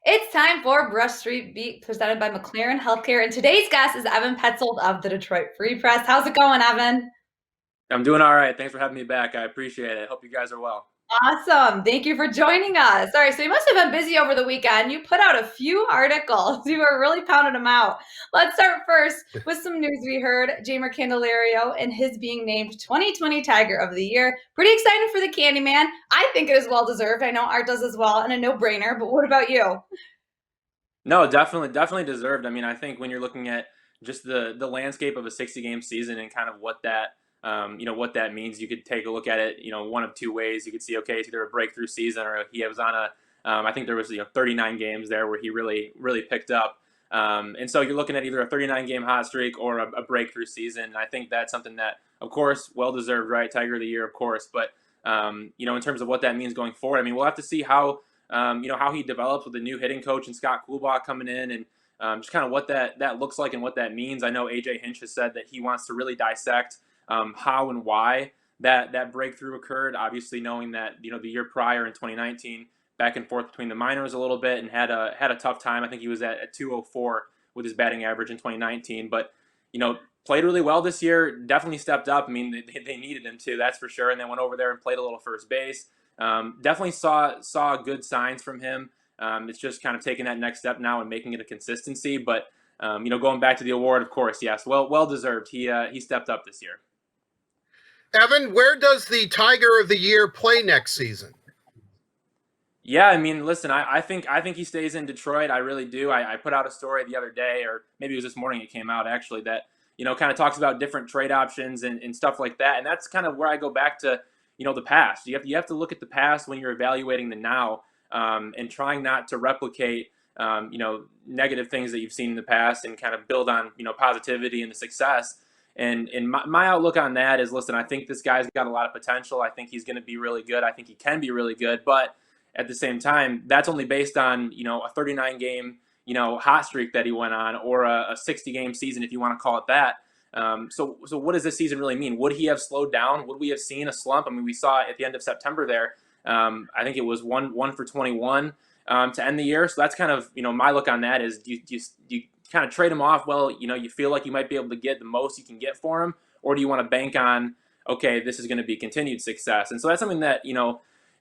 It's time for Brush Street Beat presented by McLaren Health Care. And today's guest is Evan Petzold of the Detroit Free Press. How's it going, Evan? I'm doing all right. Thanks for having me back. I appreciate it. Hope you guys are well. Awesome. Thank you for joining us. All right, so you must have been busy over the weekend. You put out a few articles. You were really pounding them out. Let's start first with some news we heard. Jamer Candelario and his being named 2020 Tiger of the Year. Pretty excited for the Candyman. I think it is well deserved. I know Art does as well, and a no-brainer. But what about you? No, definitely deserved. I mean, I think when you're looking at just the landscape of a 60 game season and kind of what that what that means, you could take a look at it one of two ways. You could see, okay, it's either a breakthrough season or he was on a I think there was 39 games there where he really picked up. And so you're looking at either a 39 game hot streak or a breakthrough season. And I think that's something that, of course, well deserved, right? Tiger of the Year, of course. But in terms of what that means going forward, I mean, we'll have to see how he develops with the new hitting coach and Scott Coolbaugh coming in, and just kind of what that looks like and what that means. I know AJ Hinch has said that he wants to really dissect how and why that breakthrough occurred. Obviously, knowing that the year prior in 2019, back and forth between the minors a little bit and had a tough time. I think he was at 204 with his batting average in 2019, but played really well this year. Definitely stepped up. I mean, they needed him to, that's for sure. And then went over there and played a little first base. Definitely saw good signs from him. It's just kind of taking that next step now and making it a consistency. But going back to the award, of course, yes, well deserved. He stepped up this year. Evan, where does the Tiger of the Year play next season? Yeah, I mean, listen, I think he stays in Detroit. I really do. I put out a story the other day, or maybe it was this morning. It came out actually that kind of talks about different trade options and stuff like that. And that's kind of where I go back to the past. You have to look at the past when you're evaluating the now, and trying not to replicate negative things that you've seen in the past and kind of build on positivity and the success. And my outlook on that is, listen, I think this guy's got a lot of potential. I think he's going to be really good. I think he can be really good, but at the same time, that's only based on a 39 game hot streak that he went on, or a 60 game season, if you want to call it that. So what does this season really mean? Would he have slowed down? Would we have seen a slump? I mean, we saw at the end of September there. I think it was one for 21 to end the year. So that's kind of my look on that is, do you kind of trade him off? Well, you feel like you might be able to get the most you can get for him, or do you want to bank on, okay, this is going to be continued success? And so that's something that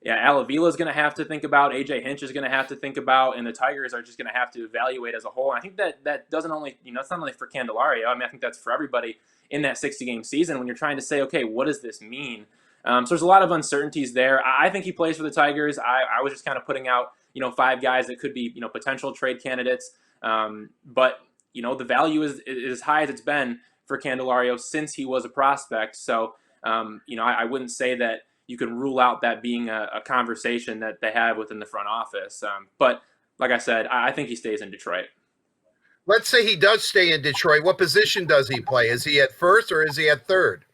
yeah, Alavila is going to have to think about. AJ Hinch is going to have to think about, and the Tigers are just going to have to evaluate as a whole. And I think that doesn't only, it's not only for Candelario. I mean, I think that's for everybody in that 60 game season when you're trying to say, okay, what does this mean? So there's a lot of uncertainties there. I think he plays for the Tigers. I was just kind of putting out, 5 guys that could be, potential trade candidates. But the value is as high as it's been for Candelario since he was a prospect. So, I wouldn't say that you can rule out that being a conversation that they have within the front office. But like I said, I think he stays in Detroit. Let's say he does stay in Detroit. What position does he play? Is he at first or is he at third?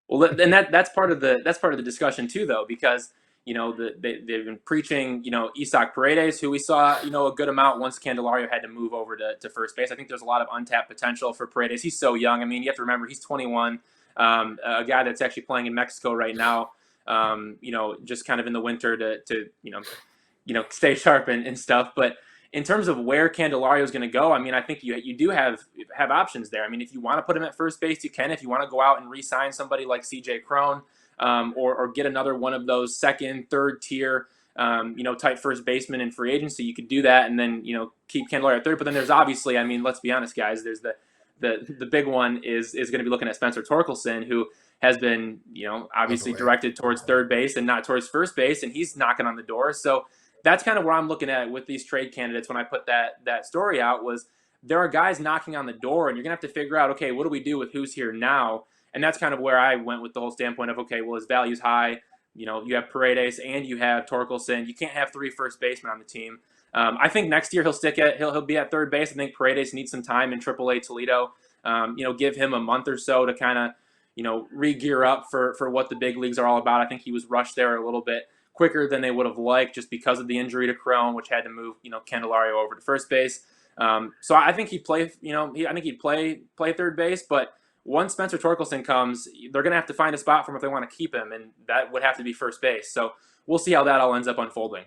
Well, and that's part of the discussion too, though, because they've been preaching Isaac Paredes, who we saw a good amount once Candelario had to move over to first base. I think there's a lot of untapped potential for Paredes. He's so young. I mean, you have to remember he's 21, a guy that's actually playing in Mexico right now. Just kind of in the winter to stay sharp and stuff. But in terms of where Candelario is going to go, I mean, I think you do have options there. I mean, if you want to put him at first base, you can. If you want to go out and re-sign somebody like C.J. Cron, or get another one of those second, third tier, type first baseman in free agency, you could do that, and then keep Candelario at third. But then there's obviously, I mean, let's be honest, guys. There's the big one is going to be looking at Spencer Torkelson, who has been, obviously directed towards third base and not towards first base, and he's knocking on the door. So that's kind of where I'm looking at with these trade candidates when I put that story out, was there are guys knocking on the door, and you're going to have to figure out, okay, what do we do with who's here now? And that's kind of where I went with the whole standpoint of, okay, well, his value's high. You have Paredes and you have Torkelson. You can't have 3 first basemen on the team. I think next year he'll be at third base. I think Paredes needs some time in AAA Toledo. Give him a month or so to kind of re-gear up for what the big leagues are all about. I think he was rushed there a little bit quicker than they would have liked just because of the injury to Cron, which had to move, Candelario over to first base. So I think he'd play, I think he'd play third base, but once Spencer Torkelson comes, they're going to have to find a spot for him if they want to keep him, and that would have to be first base. So we'll see how that all ends up unfolding.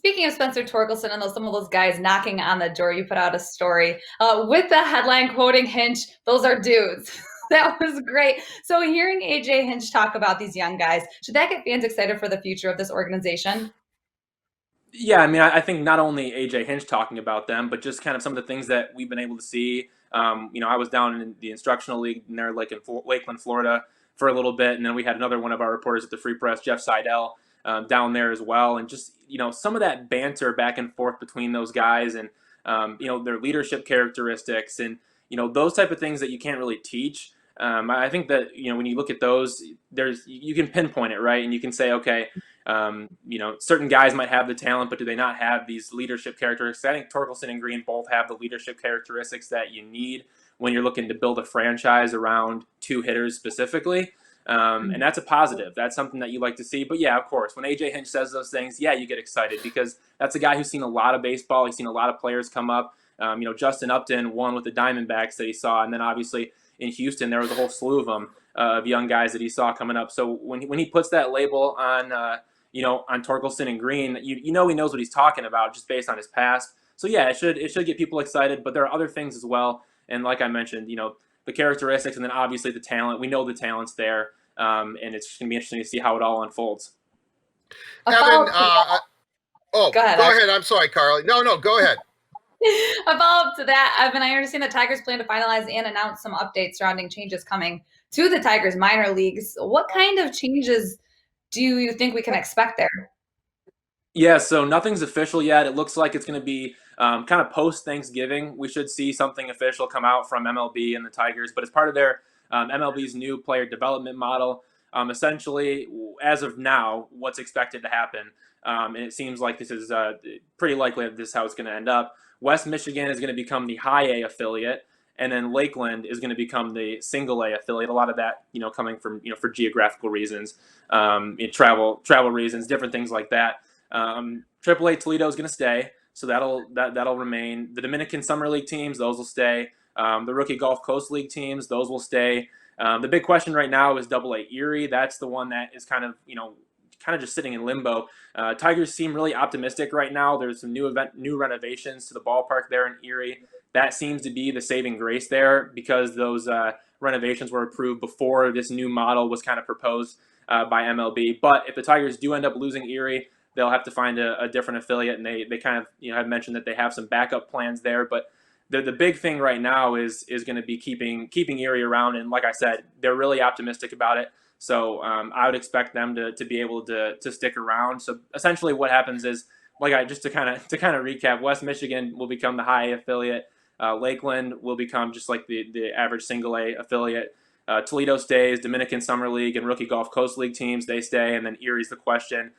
Speaking of Spencer Torkelson and some of those guys knocking on the door, you put out a story with the headline quoting Hinch, those are dudes. That was great. So hearing AJ Hinch talk about these young guys, should that get fans excited for the future of this organization? Yeah, I mean, I think not only AJ Hinch talking about them, but just kind of some of the things that we've been able to see. I was down in the instructional league there, like in Lakeland, Florida, for a little bit, and then we had another one of our reporters at the Free Press, Jeff Seidel, down there as well, and just some of that banter back and forth between those guys, and their leadership characteristics, and those type of things that you can't really teach. I think that when you look at those, you can pinpoint it, right, and you can say, okay. Certain guys might have the talent, but do they not have these leadership characteristics? I think Torkelson and Green both have the leadership characteristics that you need when you're looking to build a franchise around two hitters specifically. And that's a positive. That's something that you like to see. But yeah, of course, when AJ Hinch says those things, yeah, you get excited because that's a guy who's seen a lot of baseball. He's seen a lot of players come up. Justin Upton won with the Diamondbacks that he saw. And then obviously in Houston, there was a whole slew of them, of young guys that he saw coming up. So when he puts that label on, on Torkelson and Green, he knows what he's talking about just based on his past. So yeah, it should get people excited, but there are other things as well. And like I mentioned, the characteristics and then obviously the talent. We know the talent's there, and it's going to be interesting to see how it all unfolds. Evan, go ahead. Go ahead. I'm sorry, Carley. No, go ahead. A follow-up to that, Evan, I understand the Tigers plan to finalize and announce some updates surrounding changes coming to the Tigers minor leagues. What kind of changes do you think we can expect there? Yeah, so nothing's official yet. It looks like it's going to be kind of post-Thanksgiving. We should see something official come out from MLB and the Tigers, but it's part of their MLB's new player development model. Essentially, as of now, what's expected to happen, and it seems like this is pretty likely that this is how it's going to end up. West Michigan is going to become the high A affiliate, and then Lakeland is going to become the single A affiliate. A lot of that, coming from for geographical reasons, travel reasons, different things like that. AAA Toledo is going to stay, so that'll remain. The Dominican Summer League teams, those will stay. The Rookie Gulf Coast League teams, those will stay. The big question right now is AA Erie. That's the one that is kind of just sitting in limbo. Tigers seem really optimistic right now. There's some new renovations to the ballpark there in Erie. That seems to be the saving grace there because those renovations were approved before this new model was kind of proposed by MLB. But if the Tigers do end up losing Erie, they'll have to find a different affiliate, and they kind of have mentioned that they have some backup plans there. But the big thing right now is going to be keeping Erie around, and like I said, they're really optimistic about it. So I would expect them to be able to stick around. So essentially, what happens is, just to kind of recap, West Michigan will become the high A affiliate. Lakeland will become just like the average single A affiliate. Toledo stays. Dominican Summer League and Rookie Gulf Coast League teams, they stay, and then Erie's the question.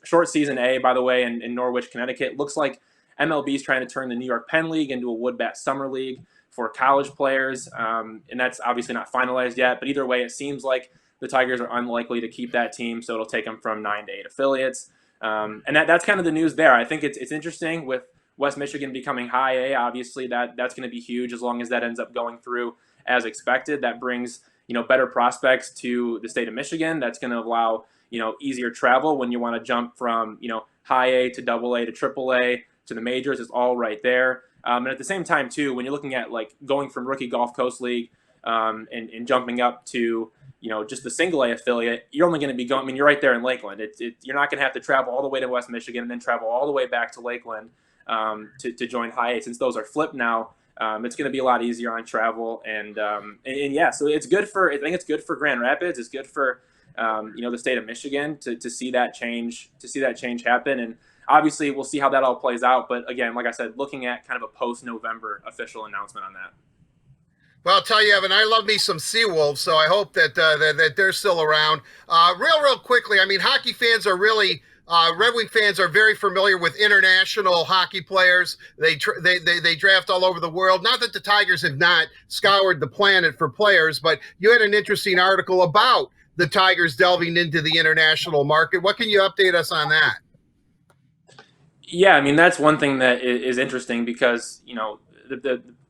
Short season A, by the way, in Norwich, Connecticut. Looks like MLB is trying to turn the New York Penn League into a Wood Bat Summer League for college players, and that's obviously not finalized yet. But either way, it seems like the Tigers are unlikely to keep that team, so it'll take them from 9 to 8 affiliates. And that's kind of the news there. I think it's interesting with West Michigan becoming high A. Obviously, that's going to be huge as long as that ends up going through as expected. That brings better prospects to the state of Michigan. That's going to allow easier travel when you want to jump from high A to AA to AAA to the majors. It's all right there. And at the same time too, when you're looking at going from Rookie Gulf Coast League and jumping up to just the single A affiliate, you're only going to be going. I mean, you're right there in Lakeland. You're not going to have to travel all the way to West Michigan and then travel all the way back to Lakeland to join high A. Since those are flipped now, it's going to be a lot easier on travel and yeah. So it's good for. I think it's good for Grand Rapids. It's good for the state of Michigan to see that change happen. And obviously, we'll see how that all plays out. But again, like I said, looking at kind of a post-November official announcement on that. Well, I'll tell you, Evan, I love me some Seawolves, so I hope that they're still around. Real quickly, I mean, hockey fans are really Red Wing fans are very familiar with international hockey players. They draft all over the world. Not that the Tigers have not scoured the planet for players, but you had an interesting article about the Tigers delving into the international market. What can you update us on that? Yeah, I mean, that's one thing that is interesting because,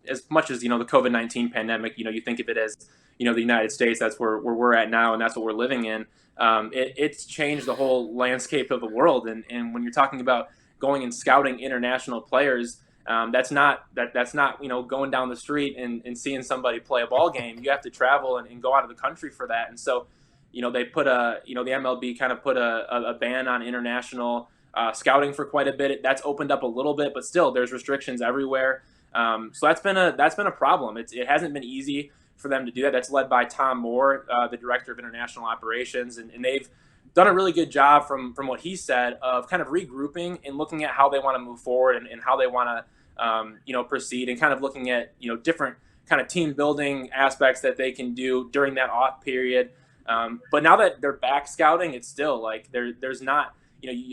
as much as, the COVID-19 pandemic, you think of it as, the United States. That's where we're at now, and that's what we're living in. It's changed the whole landscape of the world. And when you're talking about going and scouting international players, that's not going down the street and seeing somebody play a ball game. You have to travel and go out of the country for that. And so, they put the MLB kind of put a ban on international scouting for quite a bit. That's opened up a little bit, but still there's restrictions everywhere. So that's been a problem. It hasn't been easy for them to do that. That's led by Tom Moore, the director of international operations, and they've done a really good job from what he said of kind of regrouping and looking at how they want to move forward and how they want to proceed, and kind of looking at different kind of team building aspects that they can do during that off period. But now that they're back scouting, it's still like there's not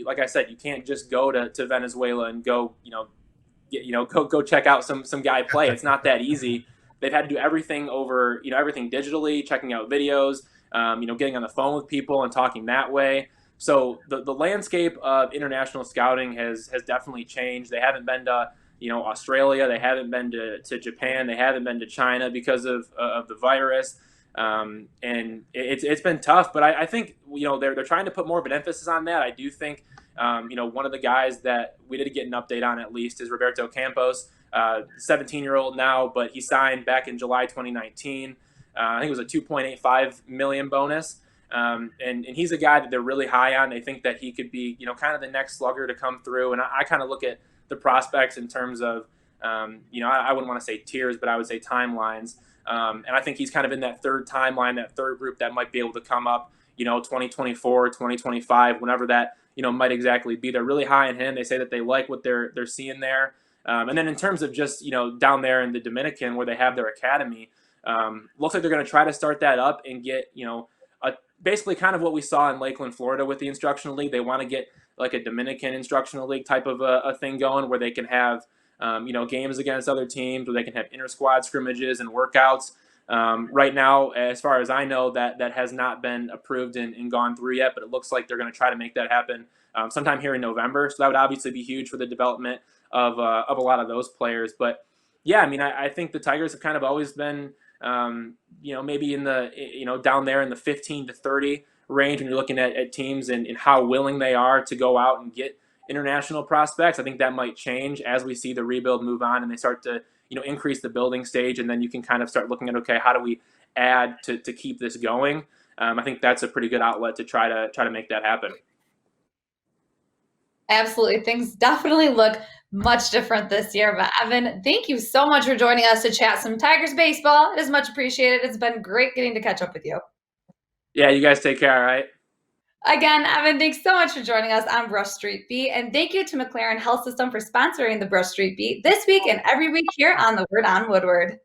like I said, you can't just go to Venezuela and go go check out some guy play. It's not that easy. They've had to do everything over, everything digitally, checking out videos, getting on the phone with people and talking that way. So the landscape of international scouting has definitely changed. They haven't been to, Australia. They haven't been to Japan. They haven't been to China because of the virus. And it's been tough, but I think, they're trying to put more of an emphasis on that. I do think, one of the guys that we did get an update on, at least, is Roberto Campos, 17-year-old now, but he signed back in July 2019. I think it was a $2.85 million bonus. And he's a guy that they're really high on. They think that he could be, kind of the next slugger to come through. And I kind of look at the prospects in terms of, I wouldn't want to say tiers, but I would say timelines. And I think he's kind of in that third timeline, that third group that might be able to come up, 2024, 2025, whenever that, might exactly be. They're really high on him. They say that they like what they're seeing there. And then in terms of just, down there in the Dominican where they have their academy, looks like they're going to try to start that up and get, basically kind of what we saw in Lakeland, Florida with the instructional league. They want to get like a Dominican instructional league type of a thing going where they can have, games against other teams, where they can have inter-squad scrimmages and workouts. Right now, as far as I know, that has not been approved and gone through yet, but it looks like they're going to try to make that happen sometime here in November. So that would obviously be huge for the development of a lot of those players. But yeah, I think the Tigers have kind of always been, maybe in the, down there in the 15 to 30 range when you're looking at teams and how willing they are to go out and get international prospects. I think that might change as we see the rebuild move on and they start to, increase the building stage, and then you can kind of start looking at, okay, how do we add to keep this going? I think that's a pretty good outlet to try to make that happen. Absolutely. Things definitely look much different this year. But Evan, thank you so much for joining us to chat some Tigers baseball. It is much appreciated. It's been great getting to catch up with you. Yeah, you guys take care, all right? Again, Evan, thanks so much for joining us on Brush Street Beat. And thank you to McLaren Health System for sponsoring the Brush Street Beat this week and every week here on the Word on Woodward.